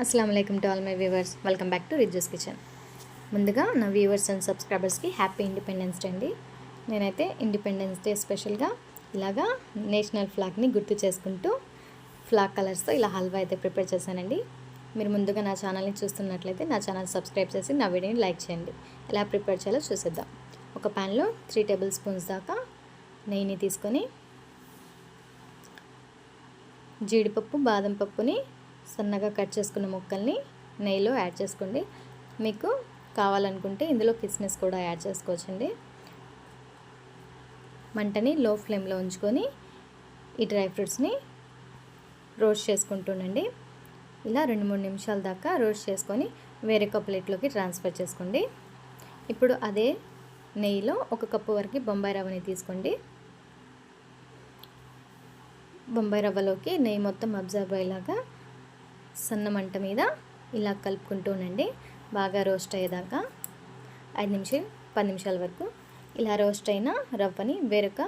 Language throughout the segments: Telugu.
అస్సలాముఅలైకుమ్ to all my viewers. Welcome back to Rizzu's kitchen. ముందుగా నా వ్యూవర్స్ అండ్ సబ్స్క్రైబర్స్కి హ్యాపీ ఇండిపెండెన్స్ డే అండి. నేనైతే ఇండిపెండెన్స్ డే స్పెషల్గా ఇలాగా నేషనల్ ఫ్లాగ్ని గుర్తు చేసుకుంటూ ఫ్లాగ్ కలర్స్తో ఇలా హల్వా అయితే ప్రిపేర్ చేశానండి. మీరు ముందుగా నా ఛానల్ని చూస్తున్నట్లయితే నా ఛానల్ సబ్స్క్రైబ్ చేసి నా వీడియోని లైక్ చేయండి. ఎలా ప్రిపేర్ చేయాలో చూసేద్దాం. ఒక ప్యాన్లో 3 టేబుల్ స్పూన్స్ దాకా నెయ్యిని తీసుకొని జీడిపప్పు, బాదం పప్పుని సన్నగా కట్ చేసుకున్న ముక్కల్ని నెయ్యిలో యాడ్ చేసుకోండి. మీకు కావాలనుకుంటే ఇందులో కిస్మిస్ కూడా యాడ్ చేసుకోవచ్చండి. మంటని లో ఫ్లేమ్లో ఉంచుకొని ఈ డ్రై ఫ్రూట్స్ని రోస్ట్ చేసుకుంటుండండి. ఇలా 2-3 నిమిషాల దాకా రోస్ట్ చేసుకొని వేరే ప్లేట్లోకి ట్రాన్స్ఫర్ చేసుకోండి. ఇప్పుడు అదే నెయ్యిలో 1 కప్పు వరకు బొంబాయి రవ్వని తీసుకోండి. బొంబాయి రవ్వలోకి నెయ్యి మొత్తం అబ్జర్వ్ అయ్యేలాగా సన్న మంట మీద ఇలా కలుపుకుంటూ ఉండండి. బాగా రోస్ట్ అయ్యేదాకా 5-10 నిమిషాల వరకు ఇలా రోస్ట్ అయిన రవ్వని వేరొక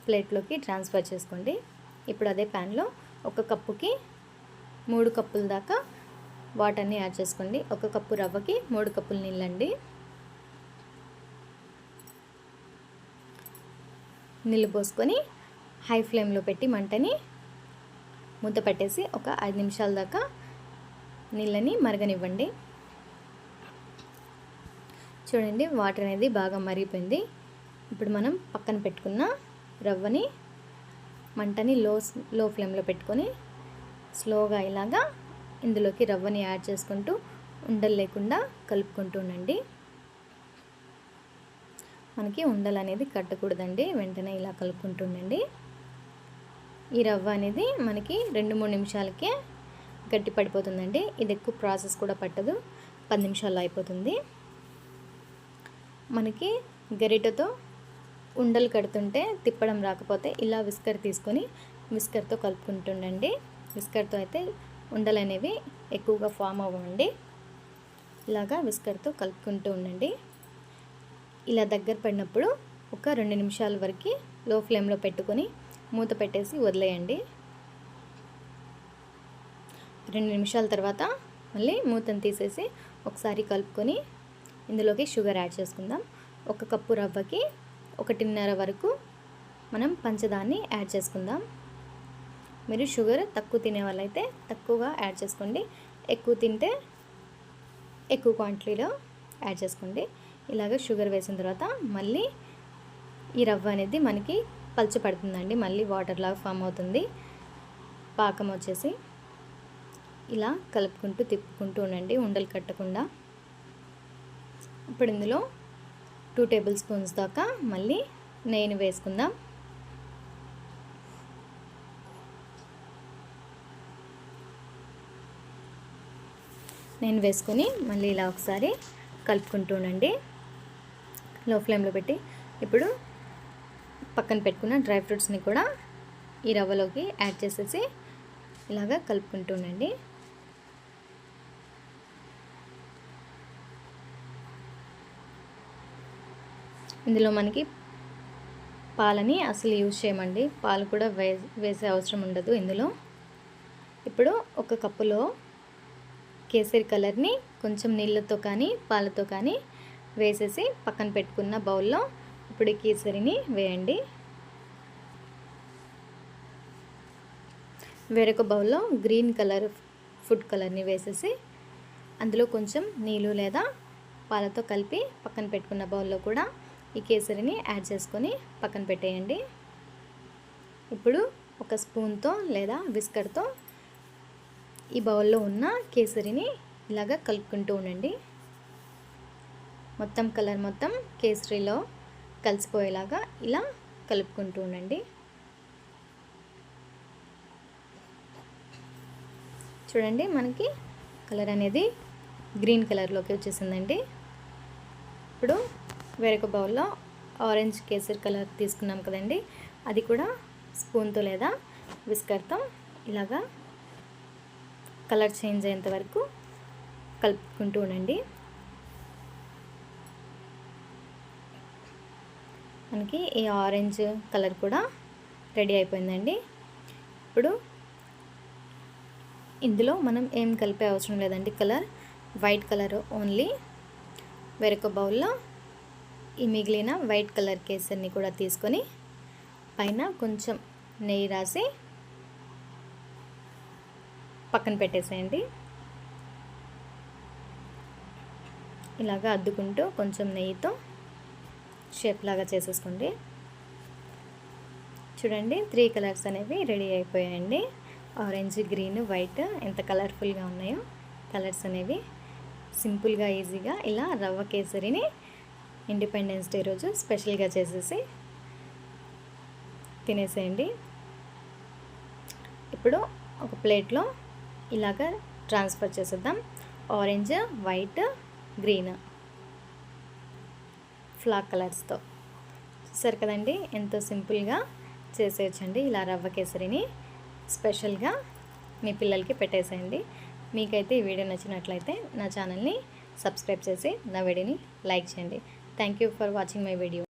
ప్లేట్లోకి ట్రాన్స్ఫర్ చేసుకోండి. ఇప్పుడు అదే ప్యాన్లో 1 కప్పుకి 3 కప్పుల దాకా వాటర్ని యాడ్ చేసుకోండి. 1 కప్పు రవ్వకి 3 కప్పులు నీళ్ళండి. నీళ్ళు పోసుకొని హై ఫ్లేమ్లో పెట్టి మంటని మూత పెట్టేసి ఒక 5 నిమిషాల దాకా నీళ్ళని మరగనివ్వండి. చూడండి, వాటర్ అనేది బాగా మరిగిపోయింది. ఇప్పుడు మనం పక్కన పెట్టుకున్న రవ్వని మంటని లో ఫ్లేమ్లో పెట్టుకొని స్లోగా ఇలాగా ఇందులోకి రవ్వని యాడ్ చేసుకుంటూ ఉండలు లేకుండా కలుపుకుంటూ ఉండండి. మనకి ఉండలు అనేది కట్టకూడదండి, వెంటనే ఇలా కలుపుకుంటూ ఉండండి. ఈ రవ్వ అనేది మనకి 2-3 నిమిషాలకే గట్టి పడిపోతుందండి. ఇది ఎక్కువ ప్రాసెస్ కూడా పట్టదు, 10 నిమిషాల్లో అయిపోతుంది. మనకి గరిటెతో ఉండలు కడుతుంటే తిప్పడం రాకపోతే ఇలా విస్కర్ తీసుకొని విస్కర్తో కలుపుకుంటుండండి. విస్కర్తో అయితే ఉండలు అనేవి ఎక్కువగా ఫామ్ అవ్వండి. ఇలాగా విస్కర్తో కలుపుకుంటూ ఉండండి. ఇలా దగ్గర పడినప్పుడు ఒక 2 నిమిషాల వరకు లో ఫ్లేమ్లో పెట్టుకొని మూత పెట్టేసి వదిలేయండి. 2 నిమిషాల తర్వాత మళ్ళీ మూతను తీసేసి ఒకసారి కలుపుకొని ఇందులోకి షుగర్ యాడ్ చేసుకుందాం. 1 కప్పు రవ్వకి 1.5 వరకు మనం పంచదారని యాడ్ చేసుకుందాం. మీరు షుగర్ తక్కువ తినే వాళ్ళైతే తక్కువగా యాడ్ చేసుకోండి, ఎక్కువ తింటే ఎక్కువ క్వాంటిటీలో యాడ్ చేసుకోండి. ఇలాగ షుగర్ వేసిన తర్వాత మళ్ళీ ఈ రవ్వ అనేది మనకి పలుచపడుతుందండి. మళ్ళీ వాటర్ లాగా ఫామ్ అవుతుంది. పాకం వచ్చేసి ఇలా కలుపుకుంటూ తిప్పుకుంటూ ఉండండి, ఉండలు కట్టకుండా. ఇప్పుడు ఇందులో 2 టేబుల్ స్పూన్స్ దాకా మళ్ళీ నెయ్యిని వేసుకుందాం. నెయ్యి వేసుకొని మళ్ళీ ఇలా ఒకసారి కలుపుకుంటూ ఉండండి లో ఫ్లేమ్లో పెట్టి. ఇప్పుడు పక్కన పెట్టుకున్న డ్రై ఫ్రూట్స్ని కూడా ఈ రవ్వలోకి యాడ్ చేసేసి ఇలాగా కలుపుకుంటూ ఉండండి. ఇందులో మనకి పాలని అసలు యూజ్ చేయమండి, పాలు కూడా వేసే అవసరం ఉండదు ఇందులో. ఇప్పుడు 1 కప్పులో కేసరి కలర్ని కొంచెం నీళ్ళతో కానీ పాలతో కానీ వేసేసి పక్కన పెట్టుకున్న బౌల్లో ఇప్పుడు ఈ కేసరిని వేయండి. వేరొక బౌల్లో గ్రీన్ కలర్ ఫుడ్ కలర్ని వేసేసి అందులో కొంచెం నీళ్ళు లేదా పాలతో కలిపి పక్కన పెట్టుకున్న బౌల్లో కూడా ఈ కేసరిని యాడ్ చేసుకొని పక్కన పెట్టేయండి. ఇప్పుడు ఒక స్పూన్తో లేదా విస్కర్తో ఈ బౌల్లో ఉన్న కేసరిని ఇలాగా కలుపుకుంటూ ఉండండి. మొత్తం కలర్ మొత్తం కేసరిలో కలిసిపోయేలాగా ఇలా కలుపుకుంటూ ఉండండి. చూడండి, మనకి కలర్ అనేది గ్రీన్ కలర్లోకి వచ్చేసిందండి. ఇప్పుడు వేరొక బౌల్లో ఆరెంజ్ కేసరి కలర్ తీసుకున్నాం కదండి, అది కూడా స్పూన్తో లేదా విస్కర్తో ఇలాగా కలర్ చేంజ్ అయ్యేంత వరకు కలుపుకుంటూ ఉండండి. మనకి ఈ ఆరెంజ్ కలర్ కూడా రెడీ అయిపోయిందండి. ఇప్పుడు ఇందులో మనం ఏం కలిపే అవసరం లేదండి. Colour white colour only. వేరొక బౌల్లో ఈ మిగిలిన వైట్ కలర్ కేసరిని కూడా తీసుకొని పైన కొంచెం నెయ్యి రాసి పక్కన పెట్టేసేయండి. ఇలాగా అద్దుకుంటూ కొంచెం నెయ్యితో షేప్ లాగా చేసేసుకోండి. చూడండి 3 కలర్స్ అనేవి రెడీ అయిపోయాయండి. ఆరెంజ్, గ్రీన్, వైట్ ఎంత కలర్ఫుల్గా ఉన్నాయో కలర్స్ అనేవి. సింపుల్గా ఈజీగా ఇలా రవ్వ కేసరిని ఇండిపెండెన్స్ డే రోజు స్పెషల్గా చేసేసి తినేసేయండి. ఇప్పుడు ఒక ప్లేట్లో ఇలాగ ట్రాన్స్ఫర్ చేసేద్దాం. ఆరెంజ్, వైట్, గ్రీన్ ఫ్లాగ్ కలర్స్తో. చూసారు కదండి ఎంతో సింపుల్గా చేసేయచ్చండి ఇలా రవ్వ కేసరిని. స్పెషల్గా మీ పిల్లలకి పెట్టేసేయండి. మీకైతే ఈ వీడియో నచ్చినట్లయితే నా ఛానల్ని సబ్స్క్రైబ్ చేసి నా వీడియోని లైక్ చేయండి. Thank you for watching my video.